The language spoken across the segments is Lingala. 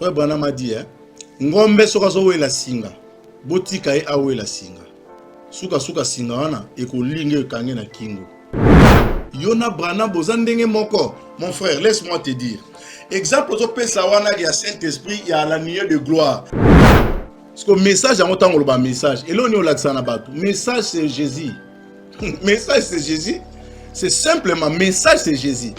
Frère Branham m'a dit, ngombe soka zo la singa, botika e awe la singa. Suka singa wana ekolinge kange na kingo. Yona Branham bozandenge moko. Mon frère, laisse-moi te dire. Exemple zo pesa wana ya Saint-Esprit ya la nuée de gloire. Parce que message en autant le message. Et là on est au lac bateau. Message c'est Jésus. Message c'est Jésus. C'est simplement message c'est Jésus.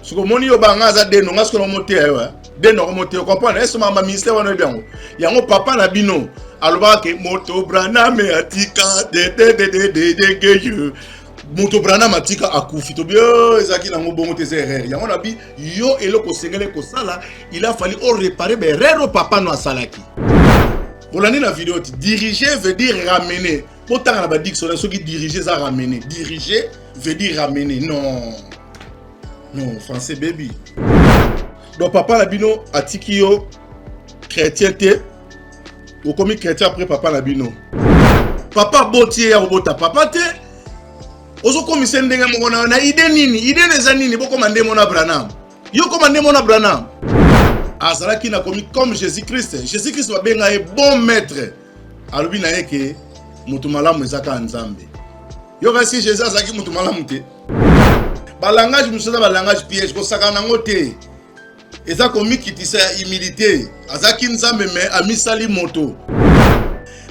Ce que mon yo banga za de no ngasko no moté wa. De no moté comprendre. Est-ce ma ministère wana bien. Ya ngo papa na bino. Aloba ke moto Branham atika de geju. Moto Branham atika akufi to bien ezaki na ngobongo te erreur. Ya ngona bi yo eloko sengele ko sala, il a fallu réparer be rero papa no asalaki. Pour l'année la vidéo, diriger veut dire ramener. Pourtant on a dit que ceux qui diriger ça ramener. Diriger veut dire ramener. Non. Non, français baby. Donc papa Labino atiki yo chrétienté. Ou comme chrétien après papa Labino. Papa botier ya robota papa te. Ozo comme sendenge mo na idée nini? Idée les anini boko mande mona Branham. Yo commandé mona Branham. Azalaki na komi comme Jésus-Christ. Jésus-Christ va benga e bon maître. Alobi na yeke mutu malamu ezaka nzambe. Yo kasi Jésus azaki mutu malamu te. Ba langage musoza ba langage piège ko saka nango te. Eza komi kitisa humilité. Azaki nzambe mais amisali moto.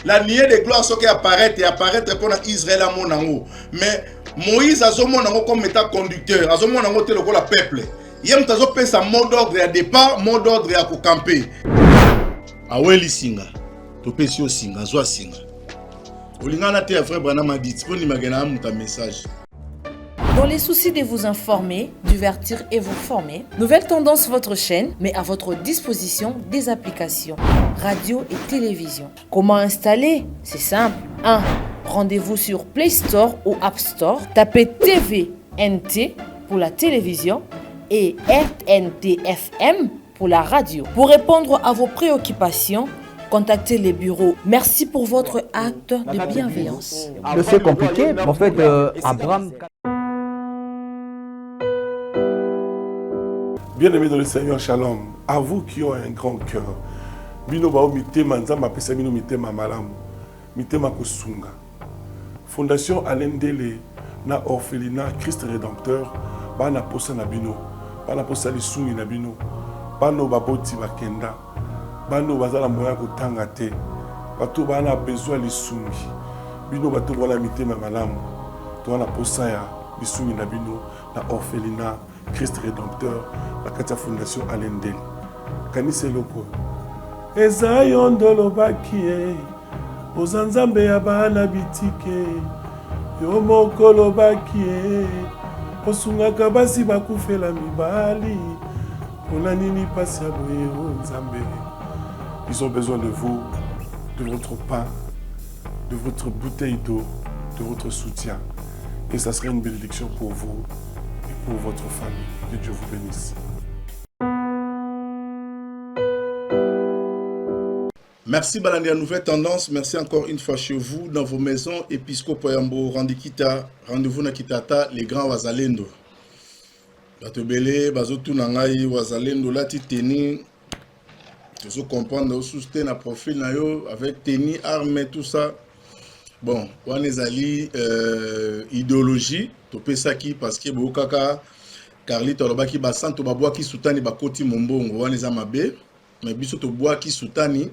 La nuée de gloire soki apparaître pour Israël à mon nango. Mais Moïse a son monango comme état conducteur. A son monango te lokola peuple. Yem tazo pesa mot d'ordre à départ, mot d'ordre à camper. Aweli singa, to pesio singa, zwa singa. Olingana te frère Branham a dit, poni magena amuta message. Dans les soucis de vous informer, divertir et vous former, Nouvelle Tendance votre chaîne met à votre disposition des applications, radio et télévision. Comment installer? C'est simple. 1. Rendez-vous sur Play Store ou App Store. Tapez TVNT pour la télévision et RNTFM pour la radio. Pour répondre à vos préoccupations, contactez les bureaux. Merci pour votre acte de bienveillance. C'est compliqué, en fait, Abraham... Bien-aimés dans le Seigneur, shalom. À vous qui ont un grand cœur, bino bao mitema nzamba pesa bino mitema malamu, mitema kosunga. Fondation Alendele na orphelinat Christ Rédempteur, bana posa na bino, bana posa lisumi na bino, bano baboti bakenda, bano bazala moya kotanga te, bato bana besoin lisumi, bino bato wana mitema malamu, to wana posa ya lisumi na bino na orphelinat Christ Rédempteur, la Katia Fondation Alendele. Kanise loko. Eza yondolo bakie, ozanzambe ya bana bitike, yo mokolo bakie, osungaka basi bakufela mibali, pona nini pasi ya boye o nzambe. Ils ont besoin de vous, de votre pain, de votre bouteille d'eau, de votre soutien. Et ça serait une bénédiction pour vous. Pour votre famille. Que Dieu vous bénisse. Merci Balandi à Nouvelle Tendance. Merci encore une fois chez vous, dans vos maisons. Episcopo Yambo, rendez-vous na Kitata, les grands Wazalendo. Batobele, Bazotu Nangai, Wazalendo, Lati Teni. Tu comprendre, sous na profil na yo, avec Teni, armes, tout ça. Bon, on est allé idéologie, topé ça qui parce que Bokaka, Carli Tolobaki Basanto Baboa qui soutani Bakoti Mombongo, on est amabe, mais biso to bois qui soutani,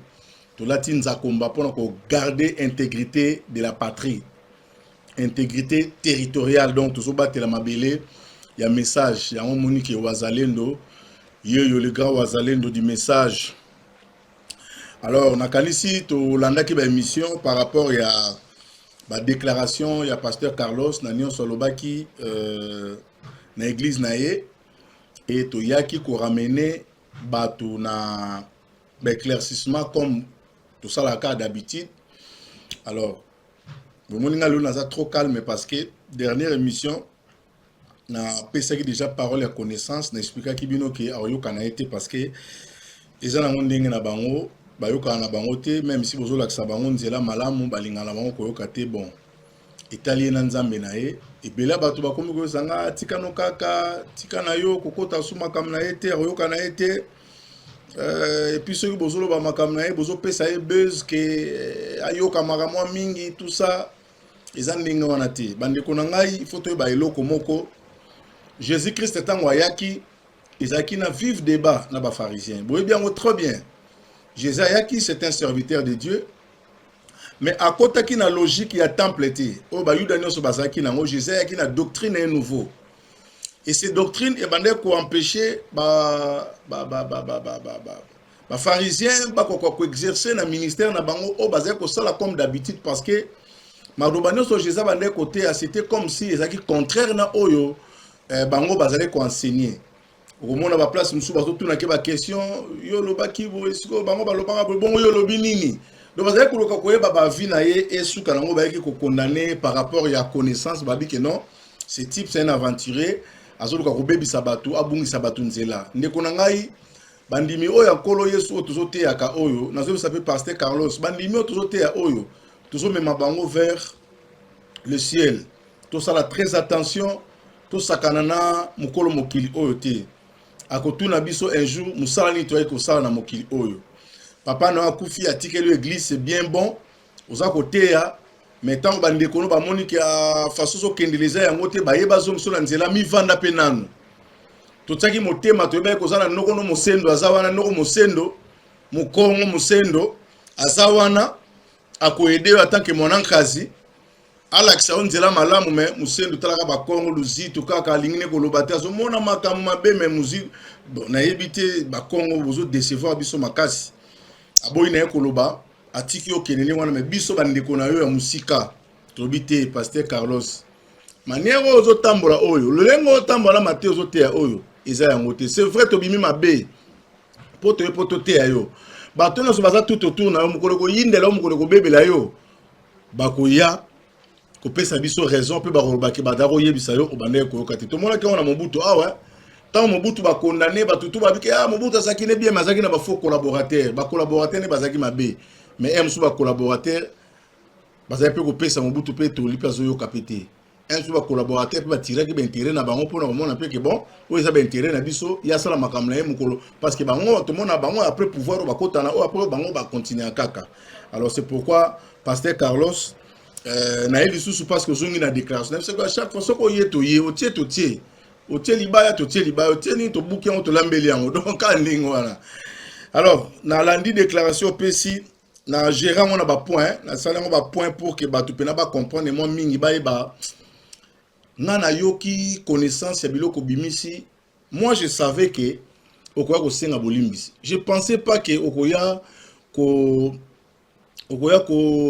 to latin za combat pour garder intégrité de la patrie, intégrité territoriale. Donc tout ça battre la mabélé, il y a message, il y a un monique Wazalendo, yo le grand Wazalendo du message. Alors on a ici to landa qui ba émission par rapport à la déclaration, il y a pasteur Carlos, Nanion Solobaki, na église naé, et to yaki ko ramener bato na éclaircissement comme tout ça la cas d'habitude. Alors, le monde est trop calme parce que dernière émission, na pesa qui déjà parole et connaissance, na expliqué qui bino que ayo kana été parce que les gens ont ndenge na bango. Bayoka na bangote même si bozo laksa bango nzela malamu balinga na bango koyoka te bon italien na nzambe na ye ebela bato bakomi ko sanga tika no kaka tika na yo kokota suma kam na ete yoka na ete Et puis ceux qui bozolo ba makamna bozo pesa e buzz que ayoka makamwa mingi tout ça ezandinga wana te bande konangai il faut to ba eloko moko Jésus Christ etango ayaki ezaki na vif débat na ba pharisiens boye bien trop bien Jésus ayaki c'est un serviteur de Dieu mais à côté qui na logique ya temple te o ba yuda nyonso bazaki nango Jésus ayaki na doctrine et nouveau et ces doctrines et bande ko empêcher ba pharisiens ba ko exercer na ministère na bango o bazaki ko sala comme d'habitude parce que Madobano so Jésus bande côté c'était comme si ezaki contraire na oyo bango bazali ko enseigner au monde ba place musu bazo tuna ke ba question yo lobaki bo esiko bango ba lobaka bon yo lobi nini donc bazali ko loka koyeba ba vie na ye esuka nango ba yeki ko condamner par rapport ya connaissance ba bi que non ce type c'est un aventurier azoluka ko bebisa batu abungisa batu nzela ndeko na ngai bandimi oyo akolo Yesu otozote ya ka oyo nazo sape pasteur Carlos bandimi otozote ya oyo tozo mema bango vers le ciel tout ça la très attention tout ça kanana mukolo mokili oyo te akotuna biso un jour musala ni toye ko sala na mokili oyo papa na akufi atikeli l'église c'est bien bon oza côté ya mais tant bande kono ba monique a façon so kendeleza yango te ba yeba zo msona nzela mi vanda pe nanu to tsaki motema to yeba ko zana noko no mosendo azawana noko mosendo mukongo mosendo azawana akoyede en tant que mon ankazi alakisa onzela malamu me musendo talaka ba kongo luzitu kaka lingine ko lobata zo mona makamu mabe me muzi na yebite ba kongo bozo décevoir biso makasi aboyi na ko loba atiki okenene wana me biso bandeko na yo ya musika tobite pasteur Carlos manière ozo tambola oyo lolengo tambola mate ozo te ya oyo eza yango te c'est vrai tobimi mabe poto te ya yo bato na so baza tout autour na yo mukolo ko yindela mukolo ko bebela yo bakoya ko pesa biso raison pe ba robaki badaro yebisa yo obande ko yokati to mona ke ona Mobutu awa tant Mobutu ba condamner ba tutu ba bike Mobutu asaki ne bien mazaki na ba faux collaborateur ne bazaki mabe mais M sous ba collaborateur bazaki pe ko pesa Mobutu pe to lipa zo yo kapete un sous ba collaborateur pe ba tirer ke ben intérêt na bango pona mona pe ke bon o eza ben intérêt na biso ya sala makamla ye mukolo parce que bango to mona bango après pouvoir ba kotana o après bango ba continuer kaka alors c'est pourquoi pasteur Carlos na yeli susu parce que zongi na déclaration c'est que chaque fois soko yetoye otie libaya otie ni to buki on to lambeli yango donc andingo wana alors na landi déclaration pesi na gérant on a ba point na salango ba point pour que batu pena ba comprendre mo mingi ba eba ngana yoki connaissance ya biloko bimisi moi je savais que okoya ko senga bolimbisi je pensais pas que okoya ko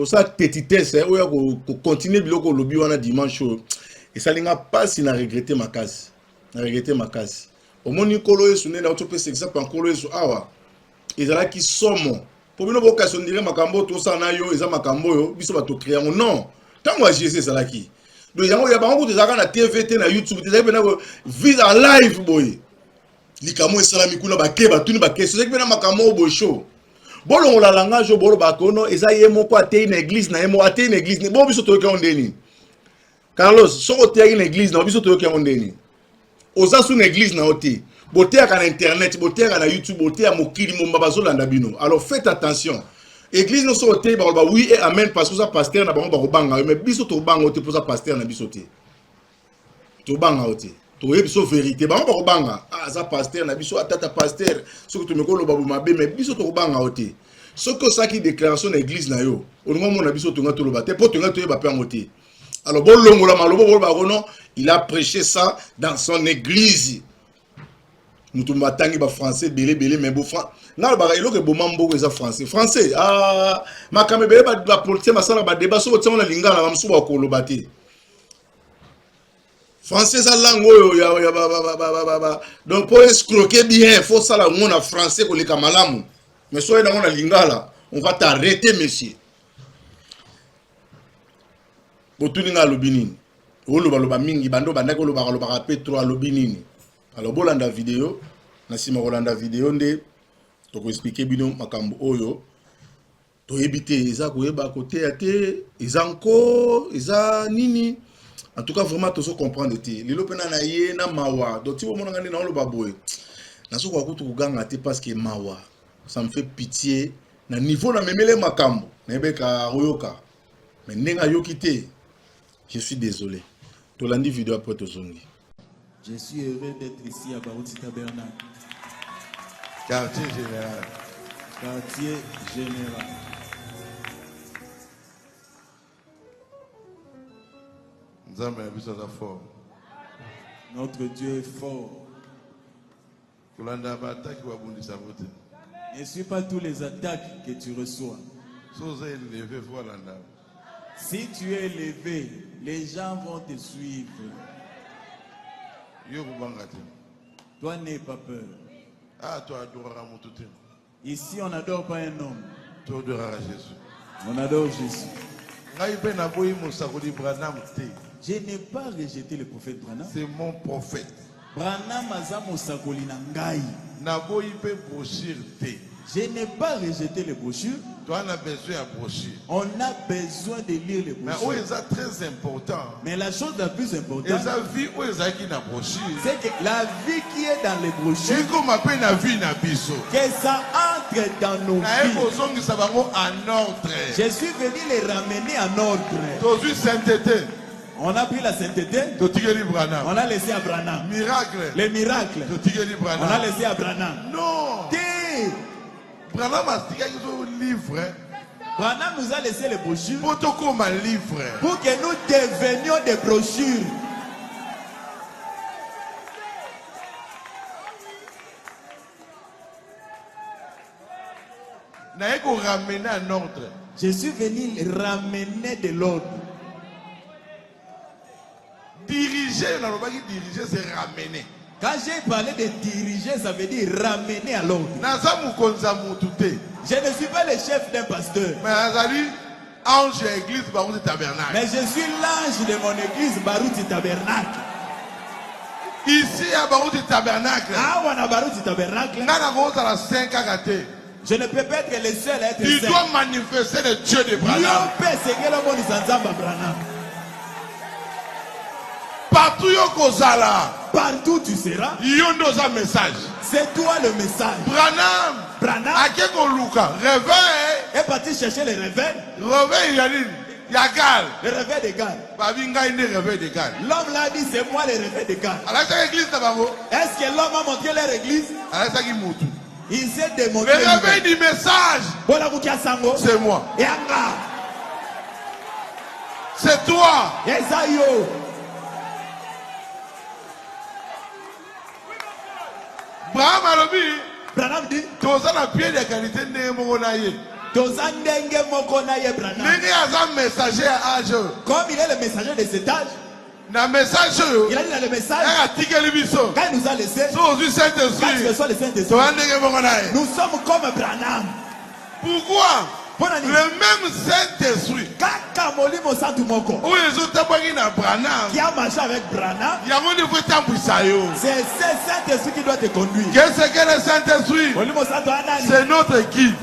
sa petitesse oya ko continuer biloko lobi wana dimanche et ça linga pas si na regretter ma case au moni kolo yesu nena otope c'est exemple en kolo yesu awa ezala ki somo pour bino vocation dire makambo to sa na yo eza makambo yo biso ba to créer non tango a Jésus ezala ki do yango ya bango tezaka na TVT na YouTube tezaka bena ko vise en live boy likamo esala mikuna ba ke ba tuni ba ke c'est que bena makambo bo show bolongo la langage bolo bakono eza ye moko ate une église na ye mo ate une église ne bo biso to ke ondeni Carlos soko te une église na biso to ke ondeni oza su une église na oti boté à internet boté à YouTube boté à mokili mo babazo landa bino alors faites attention église no so te ba oui et amen parce que ça pasteur na bango ba kobanga mais biso to banga oti pour ça pasteur na biso te to banga oti to yebiso vérité bango ba kobanga ça pasteur na biso atata pasteur soko to mekolo babu mabe mais biso to kobanga oti soko ça qui déclaration na église na yo au moment na biso to nga to loba te po to nga to yeba pe ngoti alors bon longola malobo bol barono il a prêché ça dans son église nous matangi ba français belé mais beau français na ba elo ke bo mambo ko za français makame belé ba politique masala ba débat so tsona lingala ba msuba ko lobati français za langue oyo ya ba donc pour escroquer bien faut ça la ngona français ko lika malamu mais so ina ngona lingala on va t'arrêter monsieur botuninga lobinini oloba mingi bando bandako loba Petro lobinini alors bolanda vidéo na sima rolanda vidéo nde to ko expliquer bino makambo oyo to ebité eza ko yeba côté ate eza encore eza nini en tout cas vraiment to so comprendre te lelo pena na ye na mawa donc ti bomona ngani na oloba boye Nasoka kutu kuganga te parce que mawa. Ça me fait pitié. Na niveau na memele makambo. Nebeka royoka. Mais nenga yokite. Je suis désolé. Tolandi vidéo après tozongi. Je suis heureux d'être ici à Barouti Tabernacle. Quartier général. Quartier général. Notre Dieu est fort. Ne suis pas tous les attaques que tu reçois. Si tu es élevé, les gens vont te suivre. Toi, n'aie pas peur. Ici, on n'adore pas un homme. On adore Jésus. Je n'ai pas rejeté le prophète Branham. C'est mon prophète. Branham azamo sakoli na ngai. Je n'ai pas rejeté les brochures. Toi, on a besoin de brochure. On a besoin de lire les Mais brochures. c'est très important. Mais la chose la plus importante, c'est que la vie qui est dans les brochures, que ça entre dans nos vies. Je suis venu les ramener en ordre. On a pris la sainteté, on a laissé à Branham. Les miracles, on a laissé à Branham. Non. Branham nous a laissé les brochures pour que nous devenions des brochures. Je suis venu ramener de l'ordre. Diriger, c'est ramener. Quand j'ai parlé de diriger, ça veut dire ramener à l'ordre. Je ne suis pas le chef d'un pasteur. Mais je suis l'ange de mon église Barouti Tabernacle. Ici à Barouti Tabernacle. Je ne peux pas être le seul à être tu dois manifester le Dieu de Branham. Partout tu seras. Message. C'est toi le message. Branham. Réveil. Est parti chercher le réveil. Réveil, Yagal. Le réveil de Gad. L'homme l'a dit, c'est moi le réveil de Gad. Est-ce que l'homme a montré leur église? Il s'est démontré. Le réveil du message. C'est moi. C'est toi. Branham dit, comme il est le messager de cet âge, il a dit dans le message, quand il nous a laissé, quand tu reçois le Saint-Esprit, nous sommes comme Branham. Pourquoi? Le même Saint-Esprit qui a marché avec Branham, c'est ce Saint-Esprit qui doit te conduire. Qu'est-ce que le Saint-Esprit? C'est notre guide.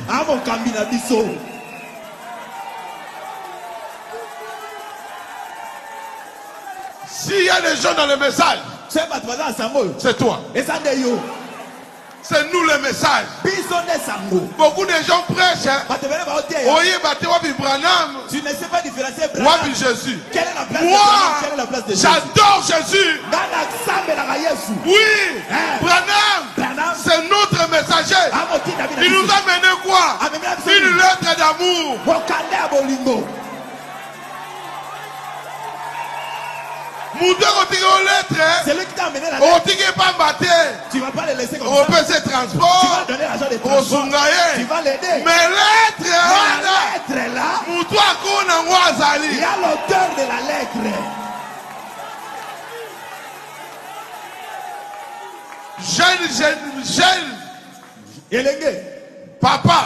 S'il y a des gens dans le message, c'est toi. C'est nous le message. Beaucoup de gens prêchent. Tu ne sais pas différencier Branham. Jésus. Quelle est la place Moi, de Jésus? j'adore Jésus. Oui. Branham, c'est notre messager. Il nous a mené quoi? Une lettre d'amour. C'est lui qui t'a amené la lettre. Tu ne vas pas le laisser comme ça. Tu vas donner l'argent de transport. Tu vas l'aider. Mais lettre est là. Il y a l'auteur de la lettre. Jeune. Papa.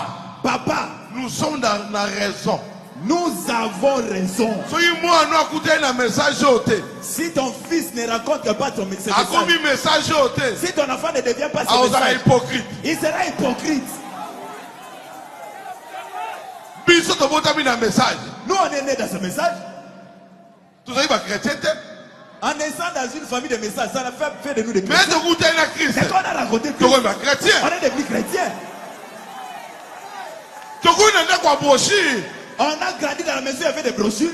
Nous sommes dans la raison. Nous avons raison. Si ton fils ne raconte pas ton message, si ton enfant ne devient pas ce message, il sera hypocrite. Nous on est nés dans ce message. En naissant dans une famille de messages, ça a fait de nous des Mais chrétiens. de goûter la crise. C'est qu'on a raconté Tu Christ. es chrétien. On est devenus chrétiens. Tu es quoi brochure. On a grandi dans la maison, il y avait des brochures.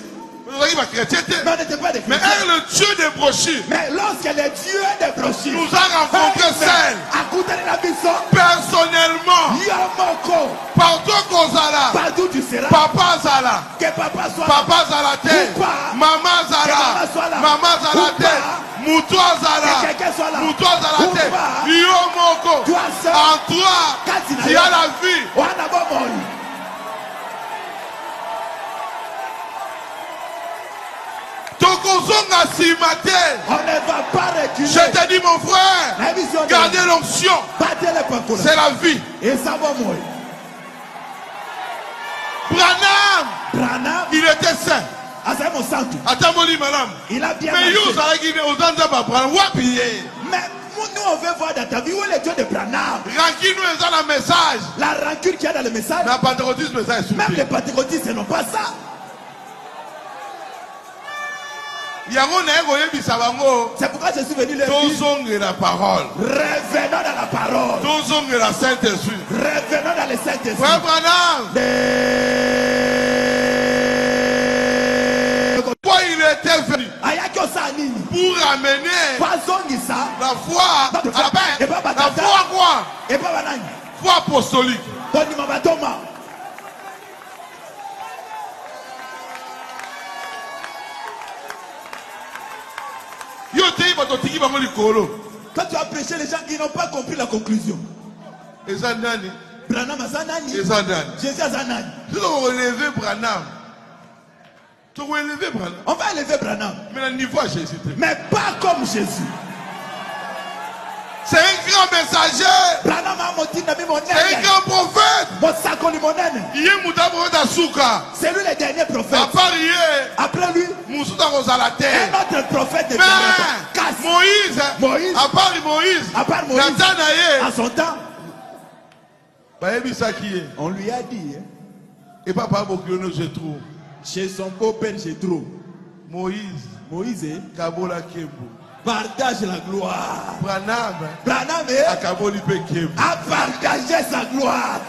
Tu es chrétien. Mais on n'était pas des Mais chrétiens. elle, le Dieu des brochures, Mais lorsque le Dieu des brochures nous a rencontré seul, à côté de la maison, personnellement, Yomoko, partout qu'on Zala, partout tu seras, Papa Zala, que papa soit Papa Zala tête, Ou pas. Maman Que maman soit là. Zala, Maman Zala Ou tête, pas. Moutoua que Zala, quelqu'un soit là. Moutoua Zala Ou tête, pas. Yomoko, Toi seul. en toi, Quand tu tu n'as as rien. la vie. On a bon bon. Tokozonga Simate. On ne va pas reculer. Je te dis mon frère, La vision de gardez l'onction, battez les pancolas. c'est la vie. Et ça va mourir. Branham, Branham, il était saint. ah, c'est mon sang. Atamoli madame. Il a bien Mais marché. you savez qu'il est aux Anzaba Branham. Wapiye. Mais nous, on veut voir dans ta vie où est le Dieu de Branham. Rankin nous est dans le message. La rancune qu'il y a dans le message. Mais le pentecôtisme, ça est Même les soufflé. pentecôtistes n'ont pas ça. Yango na ego yebisa bango. C'est pourquoi je suis venu leur dire. Tozonge la parole. Revenons dans la parole. Tozonge la Saint-Esprit. Revenons dans le Saint-Esprit. Frère Branham, pourquoi il était venu Ayako Sanini. pour amener Bazongisa. la foi à la paix. La foi quoi? Et pas banani. Foi apostolique. Kondima batoma. Yo te batotiki bango likolo. Quand tu as prêché, les gens ils n'ont pas compris la conclusion. Eza nani? Branham Azanani. Eza nani? Jésus Azanani. Si on relève Branham, tu vas élever Branham. On va élever Branham. Mais le niveau à Jésus. Mais pas comme Jésus. C'est un grand messager. Branham a monté dans mon C'est un grand prophète. Mon sac limonène. Il est mouta prophète à Souka. C'est lui le dernier À prophète. part hier, Après lui, Moussouta Rosa la un terre. autre prophète de Mais Casse. Moïse, Moïse. à part Moïse, À part Moïse. Nathanaël, À son temps, Bayebi qui est. on lui a dit, hein, Et papa Bokiono je trouve. chez son beau-père Jétro, Moïse, Moïse Kabola Kembo. partage la gloire. Branham, Branham Akaboli Kembo. a partagé sa gloire.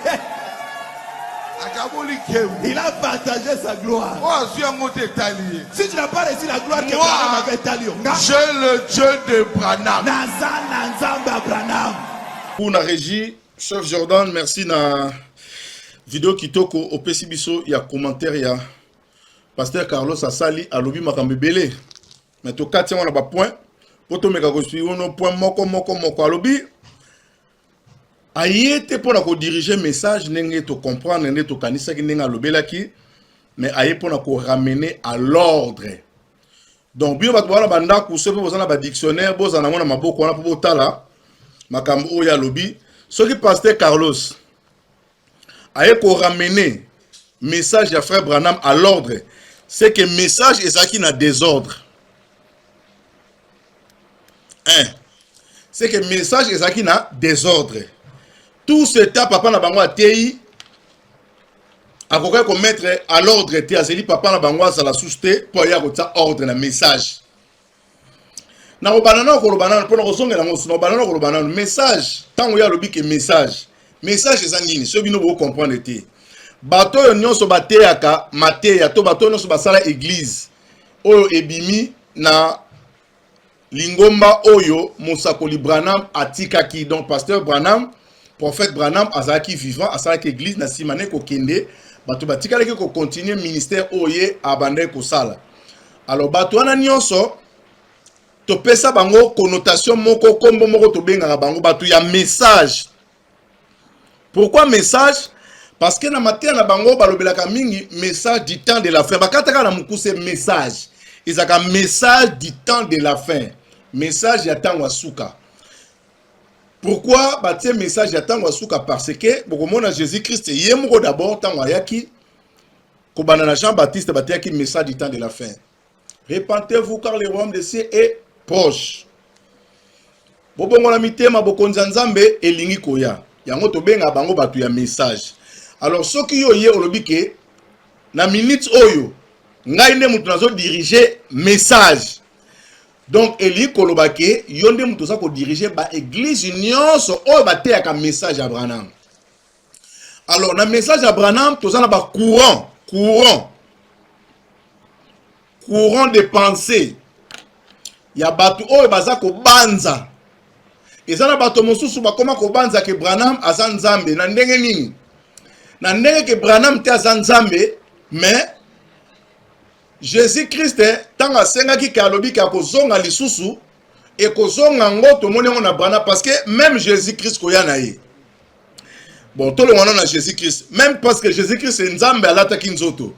Akaboli Kembo. Il a partagé sa gloire. Oh, je suis en mot italien. Si tu n'as pas reçu la gloire que Moi, Branham avait talio, j'ai le Dieu de Branham. Naza Nanzamba Branham. Pour la régie, chef Jordan, merci na vidéo kitoko au PCBiso, il y a commentaire, il y a Pasteur Carlos Asali à l'obi makambebele. Mais to katia on a pas point. Poto meka ko suivre no point moko à l'obi. Ayete pour la ko diriger message nenge to comprendre nenge to kanisa ki nenga lobela ki mais aye pour la ko ramener à l'ordre. Donc bio batwa la banda ku se po na ba dictionnaire boza na mona maboko na po botala makambo oya lobby. Ce qui Pasteur Carlos a ko ramener message à frère Branham à l'ordre, c'est que message est ça qui n'a désordre. C'est que message est ça qui n'a désordre. Tout ce temps papa na bango atei a ko mettre à l'ordre te azeli papa na bango ça la souste pour ya ko ta ordre na message. Na ko banana ko banana pour ko songa na ko no banana ko banana message tant ya lobi que message eza nini so bino bo comprendre te bato yo nyonso bateyaka mateya to bato nyonso basala église oyo ebimi na lingomba oyo Mosakoli Branham atikaki. Donc pasteur Branham, prophète Branham azalaki vivant asalaki église na simane ko kende bato batikalaki ko continuer ministère oye abandé ko sala. Alors bato wana nyonso to pesa bango connotation moko kombo moko to benga bango bato ya message. Pourquoi message? Parce que na matin na bango balobelaka mingi message du temps de la fin. Bakataka na mukuse message. Izaka message du temps de la fin. Message ya temps wasuka. Pourquoi batie message ya temps wasuka? Parce que bokomona Jésus-Christ yemoko d'abord temps wayaki ko banana Jean-Baptiste batiaki message du temps de la fin. Repentez-vous car le royaume des cieux est proche. Bobongola mitema bokonza nzambe elingi koya. Yango to benga bango batu ya message. Alors ceux qui yo ye olobi ke na minute oyo ngai ne mutu nazo diriger message. Donc Eli kolobake yonde mutosa ko diriger ba église nyonso o ba te ka message à Branham. Alors na message à Branham toza na ba courant de pensée. Ya batu o baza ko banza. Ezana bato mosusu ba koma ko banza ke Branham azan nzambe na ndenge nini? Na ndenge ke Branham te azan nzambe, mais Jésus-Christ tanga senga ki kalobi ka kozonga lisusu et kozonga ngoto monengo na Branham parce que même Jésus-Christ koya na ye. Bon, tout le monde a Jésus-Christ, même parce que Jésus-Christ est nzambe alata kinzoto.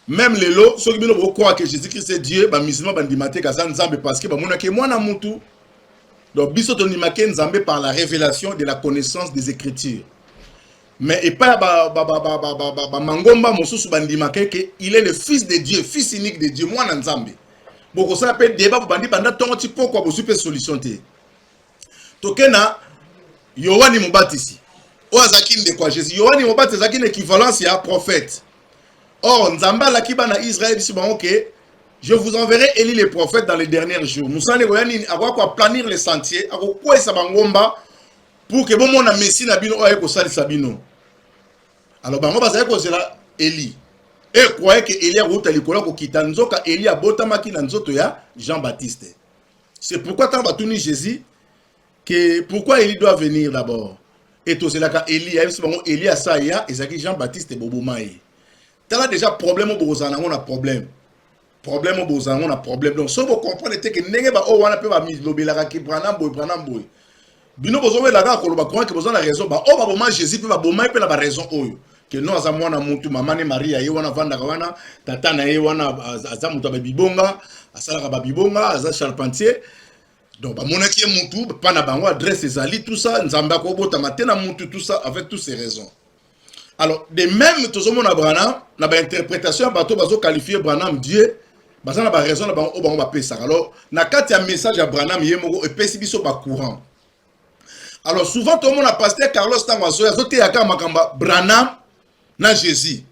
Même les lots, ceux qui croient que Jésus-Christ est Dieu, bah musulman bandimate kazan nzambe parce que bah monake mwana mutu. Donc biso to nimake nzambe par la révélation de la connaissance des Écritures. Mais et pas mangomba mosusu bandimake que il est le fils de Dieu, fils unique de Dieu, mwana nzambe. Boko ça appelle débat bandi banda tongo ti pourquoi bo super solution te. Tokena Yohani Mubatisi. O azaki de quoi Jésus. Yohani Mubatisi azaki une équivalence à prophète. Or, Nzamba la kiba na Israël si bon OK, je vous enverrai Élie les prophètes dans les derniers jours. Nous allons quoi planir les sentiers, à quoi ça bangomba pour que bon mon messie na bino aye ko sali sabino. Alors bango bazali ko zela Élie. Et croyez que Élie a route likolo ko kitanzoka Élie a botamaki na nzoto ya Jean-Baptiste. C'est pourquoi tant batuni Jésus que pourquoi Élie doit venir d'abord. Et tout cela ka Élie a bon Élie a ça ya ezaki Jean-Baptiste bobomaye. T'as déjà problème au bozana on a problème au bozana on a problème donc si vous comprenez que nenge ba o wana pe ba mi lobelaka ki Branham boy bino bozowe la ga ko ba croire que bozana raison ba o ba boma Jésus pe ba boma pe la ba raison oyo que non aza mwana mutu mama ne Maria ye wana vanda wana tata na ye wana aza mutu ba bibonga asala ba bibonga aza charpentier donc ba monaki mutu pa na bango adresse ezali tout ça nzamba ko bota matena mutu tout ça avec toutes ces raisons. Alors, de même, tout le monde a Branham, na ba interprétation, bato bazo qualifier Branham Dieu, baza na ba raison na ba o ba on va payer ça. Alors, na kati ya message à Branham yemoko et pesi biso ba courant. Alors, souvent tout le monde a pasteur Carlos Tangazo, azote yaka makamba Branham na Jésus.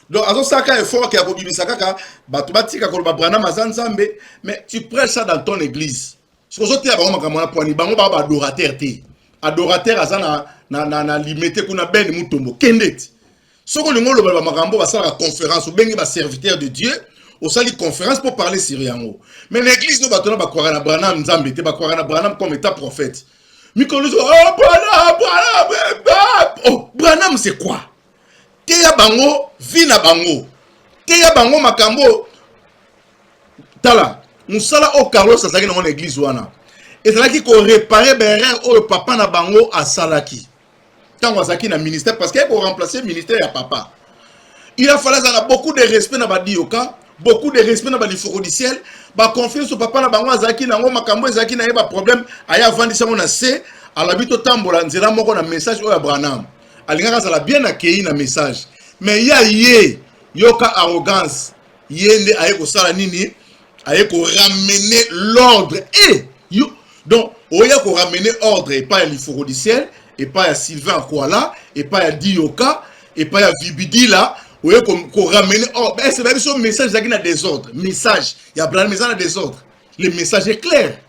Donc, azo saka effort ki akobibisa kaka bato batika ko ba Branham azanzambe, mais tu prêches ça dans ton église. Ce que azote yaka makamba na poani bango ba adorateur te. Adorateur azana na limité kuna ben mutombo kendet. Soko lingo lo ba makambo ba sala conférence ou bengi ba serviteur de Dieu, au sali conférence pour parler sur yango. Mais l'église no batona ba croire na Branham nzambe te ba croire na Branham comme état prophète. Mikolo oh Branham c'est quoi? Te ya bango vi na bango. Te ya bango makambo tala. Musala o Carlos azaki na l'église wana. Et c'est là qu'il faut réparer berrer au papa na bango à Salaki. Tant que na ministère parce qu'il faut remplacer le ministère à papa. Il a fallu beaucoup de respect na badioka, beaucoup de respect na baliforodiciel, ba confiance au papa na bango azaki na ngoma kambo ezaki na yeba problème aya vandi ça on a c'est à la bito tambola nzela moko na message o Branham. Alingaka ça la bien accueilli na message. Mais ya yoka arrogance yende aye ko sala nini aye ko ramener l'ordre et donc oya ko ramener ordre et pas à l'iforodiciel et pas à Sylvain Kouala, et pas à Dioka, et pas à Vibidila, ou qu'on ramène. Oh, c'est même son message qui a des ordres. Message. Il y a plein de messages à des ordres. Le message est clair.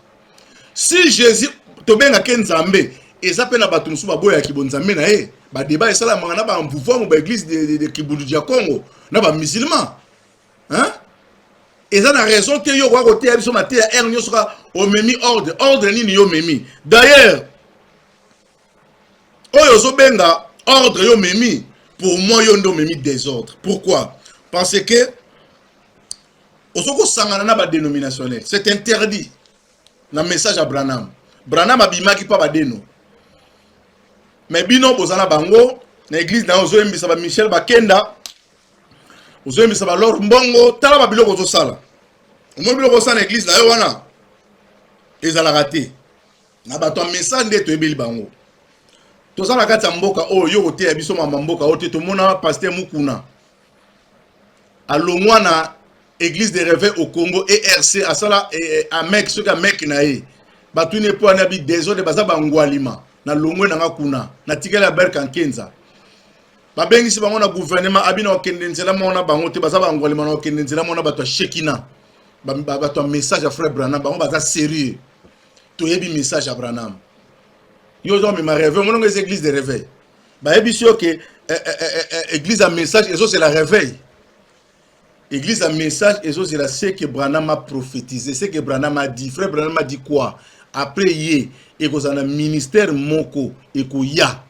Si Jésus, tu bien à Kenzambe, et ça peut pas tout souba boya qui bon zambe na e, ba débat et ça la mangana ba en pouvoir ou ba église de Kiboudu dia Congo, na ba musulman. Hein? Et ça a raison que yo wa côté à biso maté à er sera au memi ordre ni yo memi. D'ailleurs, Oyo benga ordre yo memi pour moi yo ndo memi désordre. Pourquoi? Parce que osoko sangana na ba dénominationnel, c'est interdit. Na message à Branham. Branham abimaki pa ba déno. Mais bino bozana bango na église na ozo mbisa ba Michel Bakenda. Ozo mbisa ba Lord Mbongo, tala ba biloko zo sala. Omo biloko sa na église na yo wana. Ezala raté. Na ba to message nde to ebeli bango. Toza na kati ya mboka o yo kote ya biso mama mboka o te tomona pasteur Mukuna alongwa na église de réveil au Congo ERC asala a mec ce ka mec na ye batuni po na bi désordre baza bangwalima na longwe na kuna na tikela berka nkenza babengisi bango na gouvernement abina okende nzela mona bango te baza bangwalima na okende nzela mona bato shekina ton message à frère Branham, on va sérieux. Tu as un message à Branham. Yo donc me réveil, mon nom est église de réveil. Bah et sûr que église à message et ça c'est la réveil. Église à message et ça c'est la ce que Branham a prophétisé, ce que Branham a dit. Frère Branham a dit quoi? Après yé et que ça a ministère moko et que ya.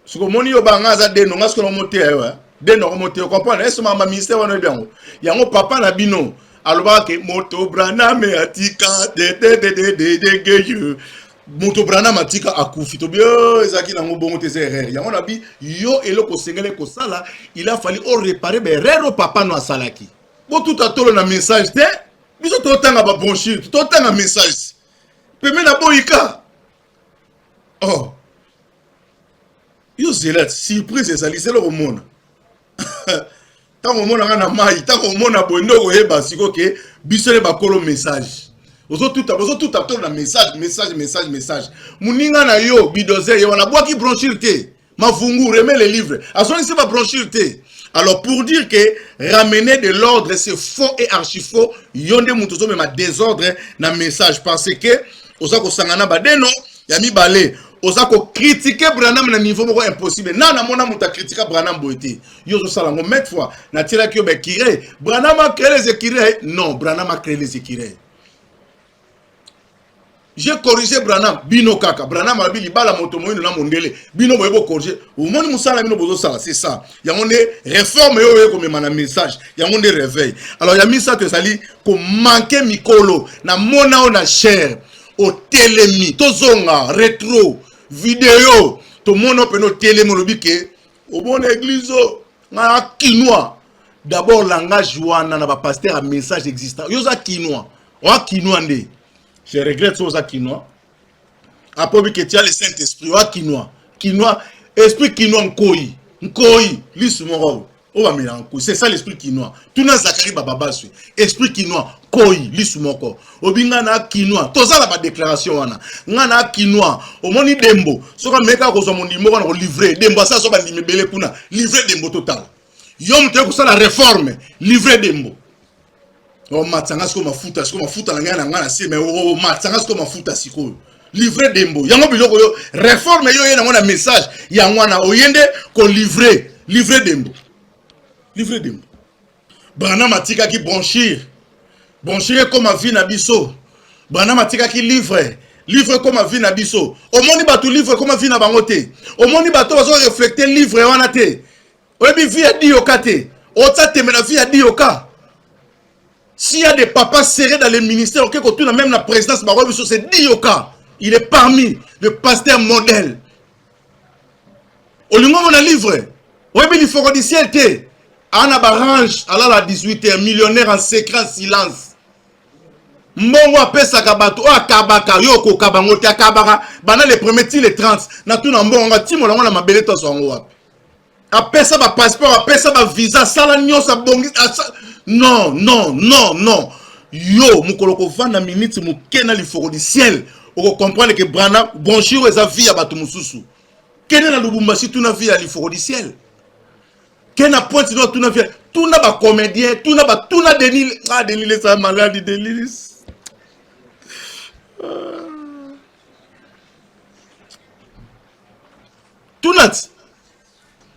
Ce que mon yo banga za de no ngasko no monter ouais. De no monter comprendre est-ce que ma ministère on est bien. Ya ngo papa na bino aloba ke moto Branham atika de moto Branham atika akufi to bio ezaki na ngo bongo te erreur. Ya on a bi yo eloko sengele ko sala, il a fallu réparer be erreur papa no asalaki. Bo tout a tolo na message te biso to tanga ba bonchir, to tanga message. Peme na boyika. Oh. Yo zélat surprise ezali c'est le monde. Tant au monde na mai, tant au monde na bondo ko yeba siko ke bisole ba kolo message. Ozo tout a na message. Muninga na yo bidoze yo na boaki bronchir te. Mafungu remet les livres. Asoni c'est pas bronchir te. Alors pour dire que ramener de l'ordre c'est faux et archi faux, yonde mutozo me ma désordre na message parce que oza ko sangana ba deno ya mi balé. Oza ko critiquer Branham na niveau moko impossible. Na mona muta critiquer Branham boité. Yo zo sala ngo met fois na tira ki be kiré. Branham a créé les écureuils. Non, Branham a créé les écureuils. J'ai corrigé Branham bino kaka. Branham a bili bala moto moino na mondele. Bino boyebo corriger. Au monde musala bino bozo sala, c'est ça. Ya onde réforme yo comme mana message. Ya onde réveil. Alors ya mis ça te sali ko manquer mikolo na mona ona cher au télémi, tozonga rétro vidéo to mono peno télé molobike au bon église na quinoa d'abord langage wana na ba pasteur a message existant yo za quinoa wa quinoa ndé je regrette ça quinoa après que tu as le Saint Esprit wa quinoa esprit quinoa nkoi lisu moro o ba melanko c'est ça l'esprit quinoa tuna Zacharie baba sui esprit quinoa koi lisu moko obinga na quinoa toza la ba déclaration wana ngana quinoa omoni dembo soka meka ko zo mondimo ko livrer dembo ça so ba ndimebele kuna livrer dembo total yom te ko ça la réforme livrer dembo o matsanga sko mafuta na ngana se mais o matsanga sko mafuta siko livrer dembo yango biloko yo réforme yo yena ngona message ya ngwana oyende ko livrer dembo. Livre dem. Branham atika ki bronchir comme a vie na biso. Branham atika ki livre comme a vie na biso. Omoni bato livre comme a vie na bangote. Omoni bato bazo reflecter livre wana te. Oyebi vie a di okate. Ota teme na vie a di oka. S'il y a des papas serrés dans les ministères, ok, quand même la présidence, c'est di oka. Il est parmi le pasteur modèle. Olingo mon livre. Oyebi li foko di ciel te. Ana barange à la 18h, millionnaire en secret en silence. Mbongo apesa kabato o akabaka yoko kabangote akabaka bana les premiers les 30 na tout na mbongo timo la ngona mabele to so ngo wapi. Apesa ba passeport, apesa ba visa sala nyosa bongi non. Yo mukolo ko vanda minute mukena li foko di ciel. O comprendre que Branham bonjour eza vie ya bato mususu. Kene na Lubumbashi tout na vie ya li foko di ciel. Kena point no tuna via tuna ba comédien tuna Denis Denis ça malade Denis tunat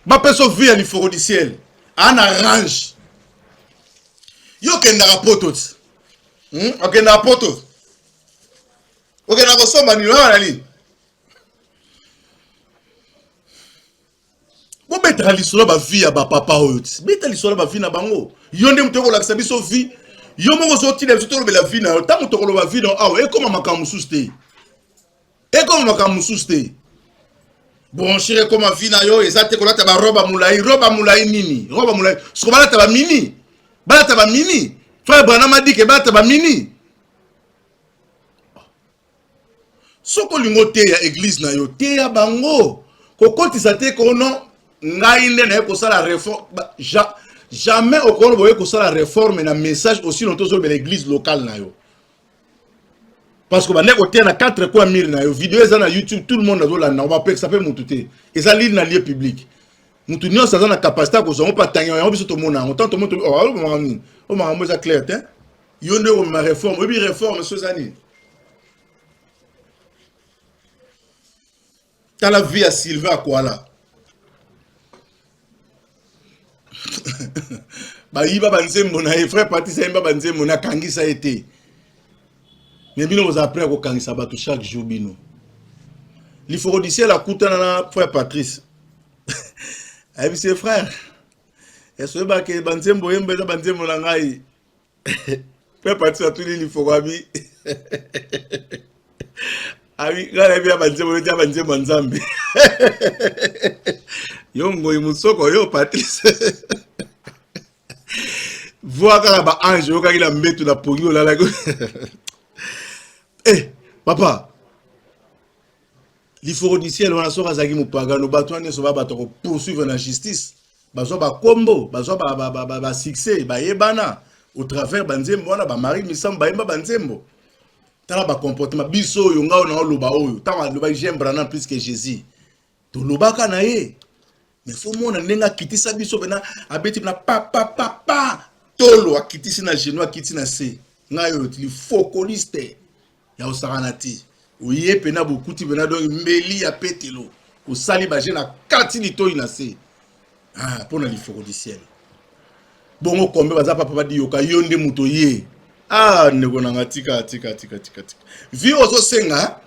ba peso via li foro du ciel an arrange yo kenda rapoto okenda rapoto okenda ko somba ni wala ni bo betala lisolo ba vie ya ba papa oyot betala lisolo ba vie na bango yonde mutoko la biso vie yo moko so ti de so la vie na ta mutoko ba vie na awo e koma makamu suste bon chere koma vie na yo ezate ko lata ba roba mulai nini roba mulai so ba lata ba mini frère Branham a dit que ba lata ba mini soko lingo te ya église na yo te ya bango ko kotisa te ko non ngai ndene ko sala réforme jamais au Congo boye ko sala réforme na message aussi longtemps sur l'église locale na yo parce que ba neko te na 4 coins mille na yo vidéo eza na YouTube tout le monde na zo la na ba pek ça peut monter et ça ligne na lieu public mutu nyonso aza na capacité kozongo pa tangi yango biso tomona autant tomoto o makambo eza clair te yo nde ma réforme oyebi réforme so ezani tala vie ya Sylvain Akwala bayiba banzembo na ye frère Patrice ayemba banzembo na kangisa ete mais bino vous apprenez à kokangisa bato chaque jour bino l'ifoko d'ici la kutana na frère Patrice ayebi ses frères eso ba ke banzembo yemba za banzembo na ngai frère Patrice atuli l'ifoko abi abi ngala bia banzembo ya banzembo nzambe yo ngoyi musoko yo Patrice voir quand ba ange yo kakila mbetu na pogio la eh papa l'ifoko du ciel wana soka zaki mupagano bato ane so ba bato ko poursuivre na justice bazo ba kombo bazo ba succès ba yebana au travers banzembo wana ba mari misam ba yemba banzembo tala ba comportement biso yo ngao na loba oyo tala loba j'aime Branham plus que Jésus to lobaka na ye mais faut mona nenga kitisa biso bena abeti na pa tolo akitisi na genou akiti na se ngayo tili focoliste ya osaranati oye pena bokuti bena donc mbeli ya petelo osali baje na kati lito ina se ah pona l'ifoko du ciel bongo kombe baza papa ba dioka yonde muto ye ah nego na tika vi ozo senga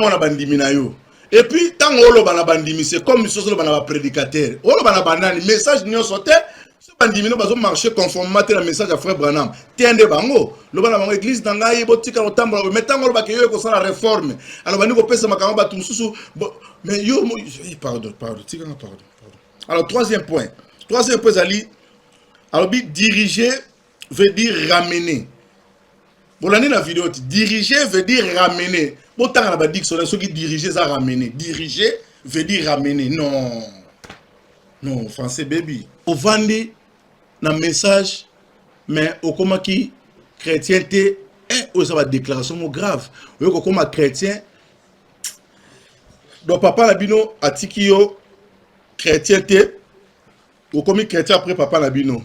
mona bandimi na yo et puis tant oloba na bandimi c'est comme si oloba na ba prédicateur oloba na banani message nyo sote ce bandimi no bazo marcher conformément à la message à frère Branham tiende bango loba na bango église dangai botika otambola mais tant oloba ke yo ko sala réforme alors bani ko pesa makamba batu mususu mais yo pardon tika pardon alors troisième point ali alors diriger veut dire ramener. Bon, l'année la vidéo, diriger veut dire ramener. Bon, tant la dictionnaire, ceux qui diriger, ça ramener. Diriger veut dire ramener. Non, français baby. Au vendre un message, mais au comment qui chrétienté, ça va déclaration grave. Au comment chrétien, donc papa Labino a tikio chrétienté, au comment chrétien après papa Labino.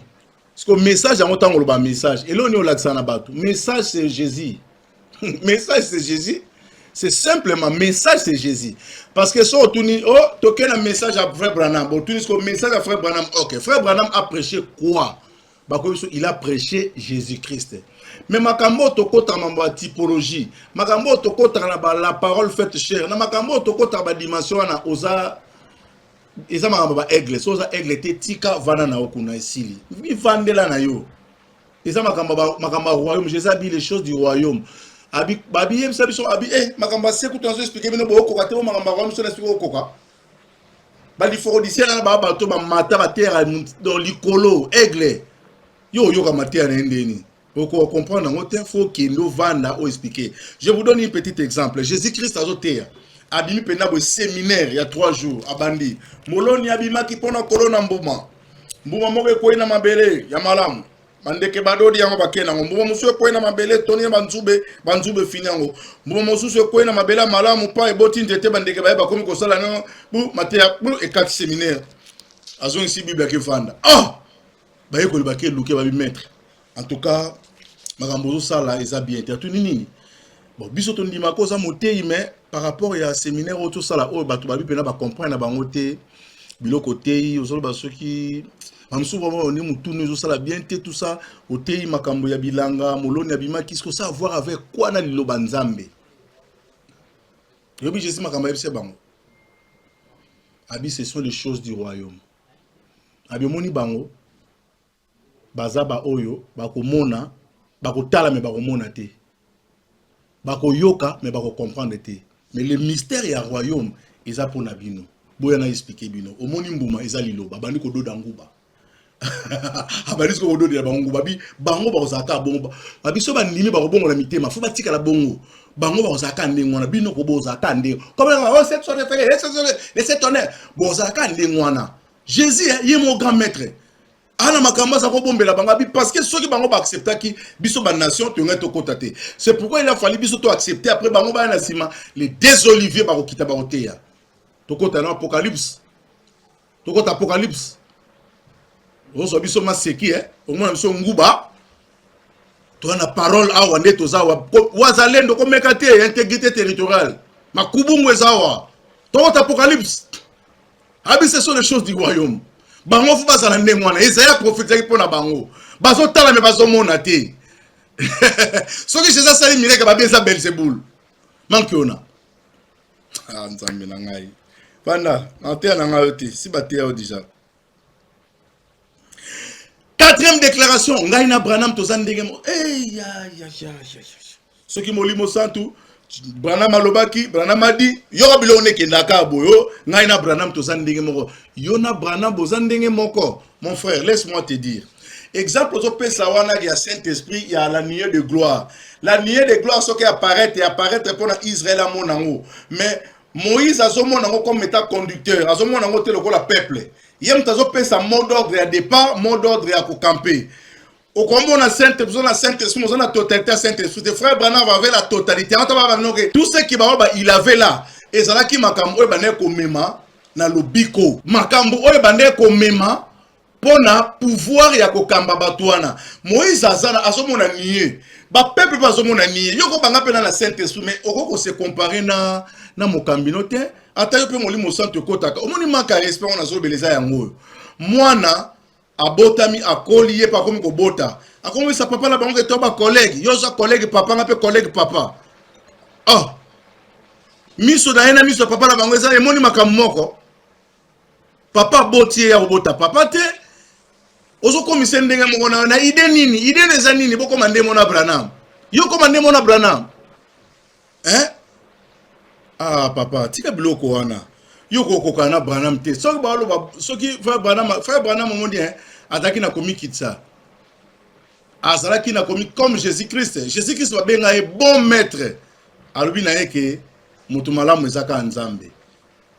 Parce que le message, on a un message. Et là, on a un message, c'est Jésus. Message, c'est Jésus. C'est simplement, message, c'est Jésus. Parce que si on a un message à frère Branham, on a un message à frère Branham. Ok, frère Branham a prêché quoi? Il a prêché Jésus-Christ. Mais makambo tokota mamba typologie. Makambo tokota la parole faite chère. Makambo tokota ba dimension na oza. Et ça m'a aigle, ça aigle te tika vana na okuna esili. Vi vandela na yo. Et ça makamba royaume, Jésus a dit les choses du royaume. Abi babi yem sabi so abi makamba se kutu nzo expliquer bino bo koka te bo makamba royaume so expliquer koka. Ba di foro di sera na ba bato ba mata ba terre dans likolo aigle. Yo ka mata na ndeni. Pour comprendre ngote faut que nous vanda o expliquer. Je vous donne un petit exemple. Jésus-Christ a zoté. Abimi pena bo séminaire il y a 3 jours abandi moloni abima ki pona kolona mbuma moke ko ina mabele ya malamu mandeke badodi yango bakena ngo mbuma musu ko ina mabele toni banzube finyango mbuma musu ko ina mabele malamu pa eboti ndete bandeke ba komi ko sala no bu matia bu e 4 séminaire azon ici bible ke fanda ba yeko libake luke ba bi maître en tout cas makambo sala eza bien tertu nini bon biso to ndima ko za motei mais par rapport à séminaire autour ça là oh bato babi pena ba comprendre na bango te biloko tei ozolo ba soki amsu vraiment on est mutunu zo ça bien te tout ça otei makambo ya bilanga moloni abima kisko ça avoir avec quoi na liloba nzambe yobi jésus makambo ya bise bango abi ce sont les choses du royaume abi moni bango bazaba oyo bakomona bakotala me bakomona te bako yoka mais bako comprendre te mais le mystère ya royaume eza pona bino boya na expliquer bino omoni mbuma eza liloba bandi ko doda nguba abali ko doda bango babi bango ba ozaka bongo babi so banimi ba bongo la mitema fo batika la bongo bango ba ozaka ndengwana bino ko bozaka ndenge comme on cette sorte de cette honneur bozaka ndengwana Jésus est mon grand maître. Ana makamba za ko bombela bangabi parce que ceux qui bango ba accepter ki biso ba nation to ngento kotate. C'est pourquoi il a fallu biso to accepter après bango ba na sima les désoliviers ba ko kita ba oteya. To kota na apocalypse. toko apocalypse ozo biso maseki au moins biso nguba to na parole awa nde tozawa wazalendo ko mekate intégrité territoriale makubungu ezawa toko apocalypse abi ce sont les choses du royaume bango fu bazala nde mwana Isaïa prophétisaki pona bango bazo tala me bazo mona te soki Jésus sali mireke ba beza Belzebul mankiona nzambe na ngai panda antea na ngai te si batea o déjà. Quatrième déclaration ngai na Branham tozandenge mo soki molimo santu Branham alobaki Branham adi yo bilo ne kendaka boyo ngai na Branham tozandenge moko yo na Branham bozandenge moko. Mon frère, laisse-moi te dire exemple au pesa wana ya Saint-Esprit il y a la nuée de gloire. La nuée de gloire ce qui apparaître pour Israël à monango. Mais Moïse a son monango comme état conducteur, a son monango tel que la peuple. Yem tazo pesa mot d'ordre à départ, mot d'ordre à camper. Au combo na Saint-Esprit, on a Saint-Esprit, on a totalité Saint-Esprit. Tes frères Branham avait la totalité. Tout ce qui il avait là. Et ça là qui makambo bane ko mema na lobiko. Makambo bane ko mema pona pouvoir ya kokamba batuana. Moïse azana azomona nié. Ba peuple bazomona nié. Yoko banga pena na Saint-Esprit mais oko se comparer na mokambino te. Ata yo pe molimo santo kotaka. Omoni maka respect on azobeleza yango. Mwana abotami akoli ye pa komi ko bota. Akomi sa papa la bango to ba collègue. Yo za collègue papa nga pe collègue papa. Oh. Miso da ena miso papa la bango za emoni makamoko. Papa botier ya bota papa te. Ozo komise ndenge moko na ide nini ide neza nini boko mande mona Branham yo komande mona Branham ah papa tika biloko wana yo kokoka na Branham te soki ba lo soki frère Branham mondi ataki na komi kitsa azalaki na komi comme Jésus-Christ va benga e bon maître alobi na yeke mutu malamu ezaka nzambe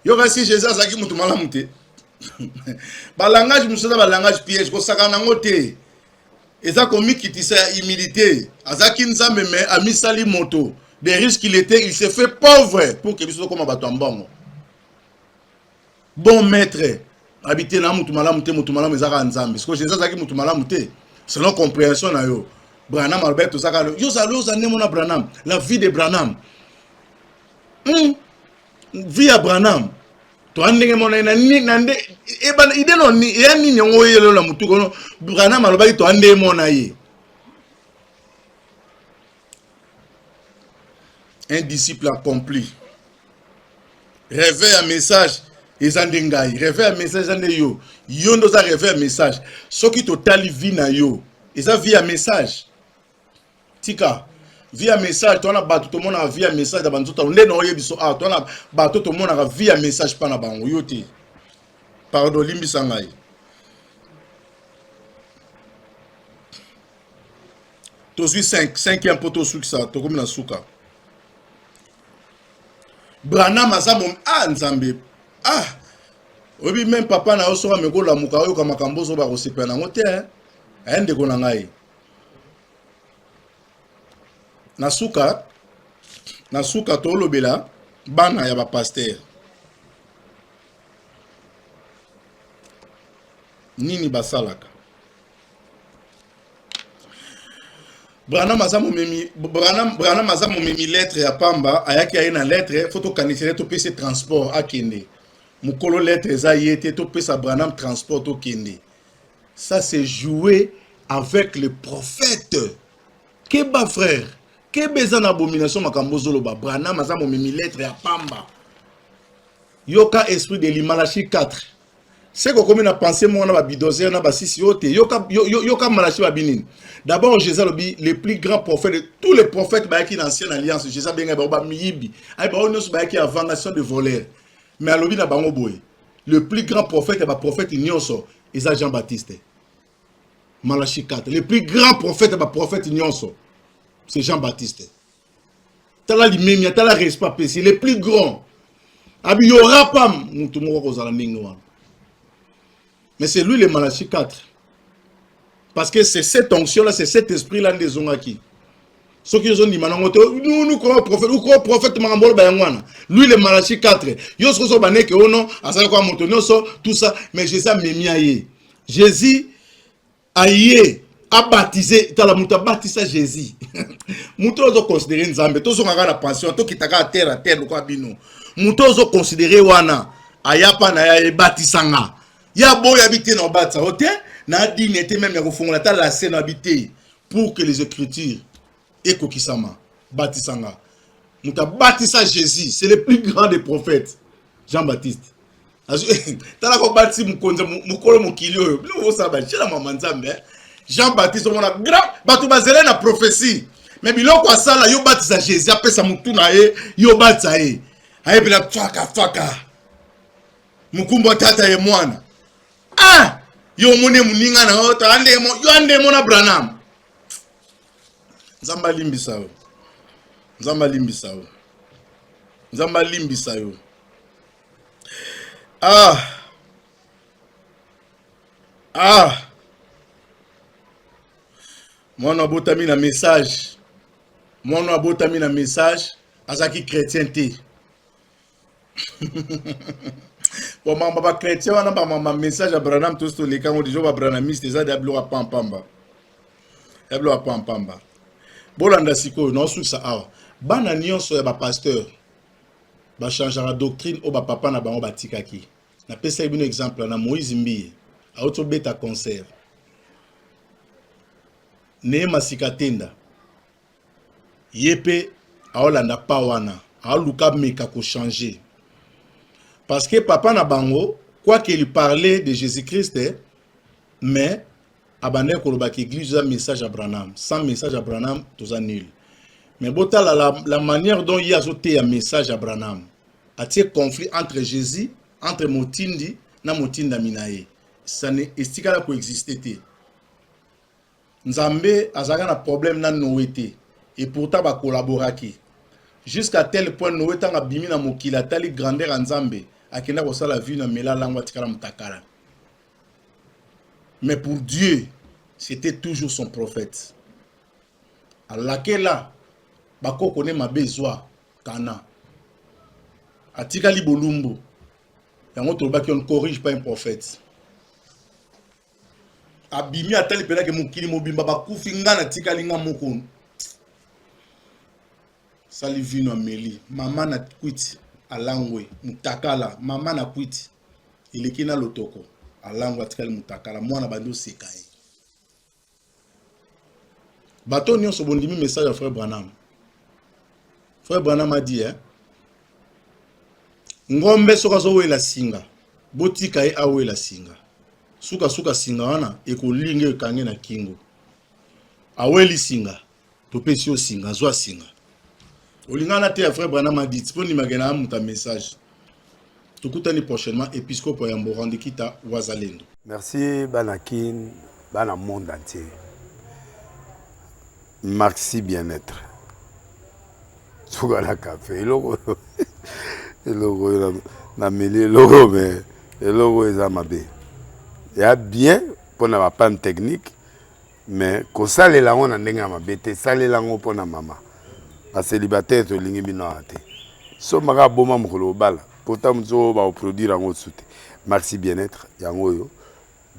yo kasi Jésus azaki mutu malamu te. Balangage musoza balangage piège ko sakana ngote eza komi kitisa humilité azaki nzambe mais amisali moto des risques qu'il était il s'est fait pauvre pour que biso comme bato mbongo bon maître habité na mutu malamu ezaka nzambe parce que Jésus azaki mutu malamu te selon compréhension na yo Branham Albert osaka yo zalo za nemo na Branham la vie de Branham vie à Branham to andenge mona na ni nande e bana ide no ni ya ni nyongo yelo la mutu kono Branham alobaki to ande mona ye un disciple accompli réveil un message ezandengai réveil un message ande yo ndo za réveil un message soki to tali vi na yo eza via message tika via message tona bato to mona via message da bantu to ndeno oyebiso tona bato to mona via message pana bango yote pardon limbisa ngai to suis 5e poto suka to comme na suka Branham azamom nzambe obi même papa na oso ba mekola muka oyo kama kambozo ba kosepa na ngote ende ko na ngai na suka to lobela bana ya ba pasteur nini basalaka Branham azamomemi lettre ya pamba ayaki aye na lettre photo kanisere to pese transport akende mukolo lettre za yete to pesa Branham transport to kende. Ça c'est jouer avec le prophète. Keba frère que bezan abomination makambozo loba Branham azamomemi lettre ya pamba yoka esprit de l'Imalachi 4 c'est que comme na pensée moi na ba bidozer na ba sisi yote yoka Malachi ba binini. D'abord Jésus le plus grand prophète de tous les prophètes ba qui dans l'ancienne alliance Jésus benga ba miyibi ay ba onos ba qui avancation de voleur mais alobi na bango boy le plus grand prophète ba prophète nyonso eza Jean-Baptiste. Malachi 4 le plus grand prophète ba prophète nyonso c'est Jean-Baptiste. Tala limemia tala respect c'est le plus grand. Abi y aura pas mutu moko kozala ndingo wana. Mais c'est lui le Malachi 4. Parce que c'est cette onction-là, c'est cet esprit-là des Zongaki. Ce qui ont dit, nous croyons prophète Marambolo Bayangwana. Lui, le Malachi 4. Yo so bané que non, asa quoi motonoso, tout ça. Mais Jésus a mis Jésus a baptisé, t'as la mouta baptisé Jésus. Mouto ozo considéré Nzambe, to so ngaka la pension, to kitaka à terre, quoi bino. Mouto ozo considéré wana, ayapa na ya baptisanga. Ya boy habité dans batsa, ok? Na dignité même ya kofongola ta la scène habité pour que les écritures et Kokisama, Baptisanga. Nous avons baptisé Jésus, c'est le plus grand des prophètes. Jean-Baptiste. Jean-Baptiste, on a grand, la prophétie. Mais il a ça là, il baptise Jésus, après ça, il baptise. Aïe, bila faka. Mukumba tata et moine. Ah! Yo mone muninga na ota, ande mo na Branham. Nzamba limbisa yo. Nzamba limbisa yo. Mon abotami na message. Azaki chrétienté. Bon, ma chrétien, on a ma message à Branham, tout ce les cas ont déjà Branhamiste, déjà d'ablo à Pampamba. Bolanda siko non sous ça ah bana nyonso ya ba pasteur ba changer la doctrine o ba papa na bango batikaki na pesa ibino exemple na Moïse Mbiye a auto beta concert ne masikatenda yepe a olanda pa wana a luka meka ko changer parce que papa na bango quoi qu'il parlait de Jésus-Christ mais abandé koloba ki église un message à Branham sans message à Branham tout ça nul mais bota la manière dont il y a ajouté un message à Branham a tiré conflit entre Jésus entre Motindi na Motinda Minaye ça ne estika ko exister Nzambe azaka na problème na Noété et pourtant ba collaboraki jusqu'à tel point Noété nga bimi na mokila tali grandeur Nzambe akenda ko sala vie na mela langwa tikala mutakala. Mais pour Dieu, c'était toujours son prophète. À laquelle là, bako connaît ma besoin, kana. Atika li bolumbo. Yango toloba qui on ne corrige pas un prophète. Abimi a tel pena que mukili mobimba bakufi ngana tika linga mokon. Sali vino ameli. Mama na kwiti alangwe mutakala. Mama na kwiti. Ilekina lotoko. Alangwa tikali mutakala mwana bando sekaye bato nyonso bondimi message à frère Branham a dit ngombe soka zo wela singa botika e awela singa suka singa wana ekolinge kange na kingo aweli singa topesi o singa zo singa olingana te frère Branham a dit poni magena muta message. Tukutani prochainement épiscope Yambo Randikita Wazalendo. Merci Banakin, Bana monde entier. Merci bien-être. Sougala café, logo na mêlé logo mais logo ezamabe. Il y a bien pour na panne technique mais ko sale la on ndenga mabete sale la ngo pour na mama. Ba célibataire to lingi bino ate. So maka boma mukolo bala. Pourtant, nous allons produire un autre soutien. Merci bien-être. Yangoyo.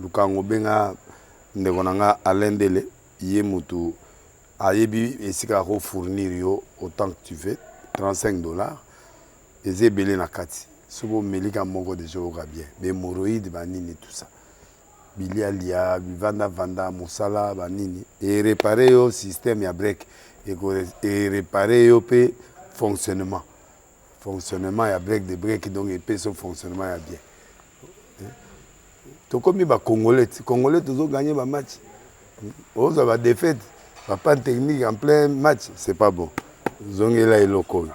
Lukango benga ndekonanga alendele yemutu ayebi esika ko fournir yo autant que tu veux $35 ezebele na kati. Sobo melika moko de joga bien. Be moroïde banini tout ça. Bilia lia vanda musala banini et réparer yo système ya break et réparer yo pe fonctionnement. Fonctionnement, il y a break de break, donc il peut son fonctionnement bien. Tout comme les Congolais, tous ont gagné le match. Ils ont défaite, pas de technique en plein match, c'est pas bon. Ils ont là et locaux.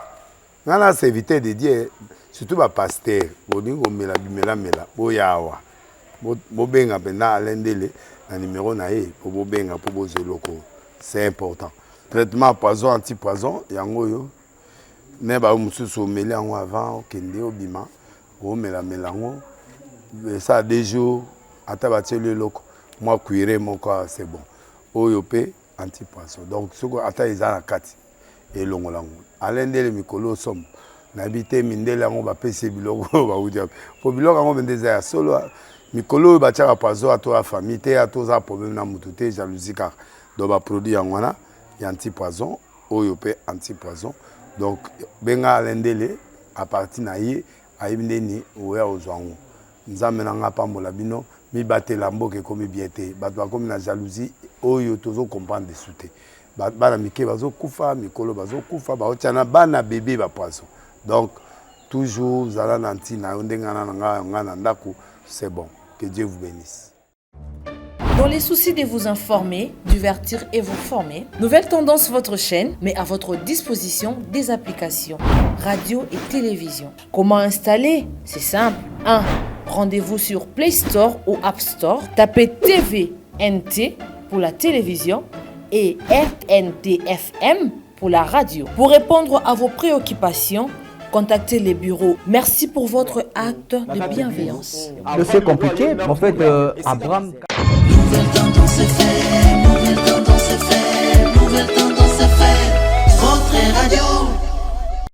Là, c'est éviter de dire, surtout les pasteurs, ils ont mela, boyawa. Bobenga pendant l'endele, le numéro naé, pour bobenga pour boser locaux. C'est important. Traitement poison, anti-poison, il y a un goyo. Neba mususu meli en avant kende obima o melango ça des jours ata bateli loko moi cuire mon quoi c'est bon oyo pe antipoison. Donc ce que ata eza na kati elongo lango. Alendele mikolo somme. Nabité mindele yango ba pese biloko ba udia. Po biloko yango bendeza ya solo mikolo ba tchaka poison à toi famille te à toi problème na mutu te jalousie car do ba produit yango wana ya antipoison oyo pe antipoison. Donc benga alendele à partir na ye ayibindeni oya ozwango. Nzambe na nga pambola bino mi batela mboke komi biete bato bakomi na jalousie oyo tozo comprendre dessous te bana mike bazo kufa mikolo bazo kufa baotiana bana bébé ba poisson. Donc toujours zala na ntina ndenga na nga na ndako, c'est bon. Que Dieu vous bénisse. Dans les soucis de vous informer, divertir et vous former, Nouvelle Tendance, votre chaîne, met à votre disposition des applications, radio et télévision. Comment installer? C'est simple. 1. Rendez-vous sur Play Store ou App Store. Tapez TVNT pour la télévision et RNTFM pour la radio. Pour répondre à vos préoccupations, contactez les bureaux. Merci pour votre acte de bienveillance. C'est compliqué, mais en fait, Abraham... Nouvelle Tendance FM, Nouvelle Tendance FM, Nouvelle Tendance FM, votre radio.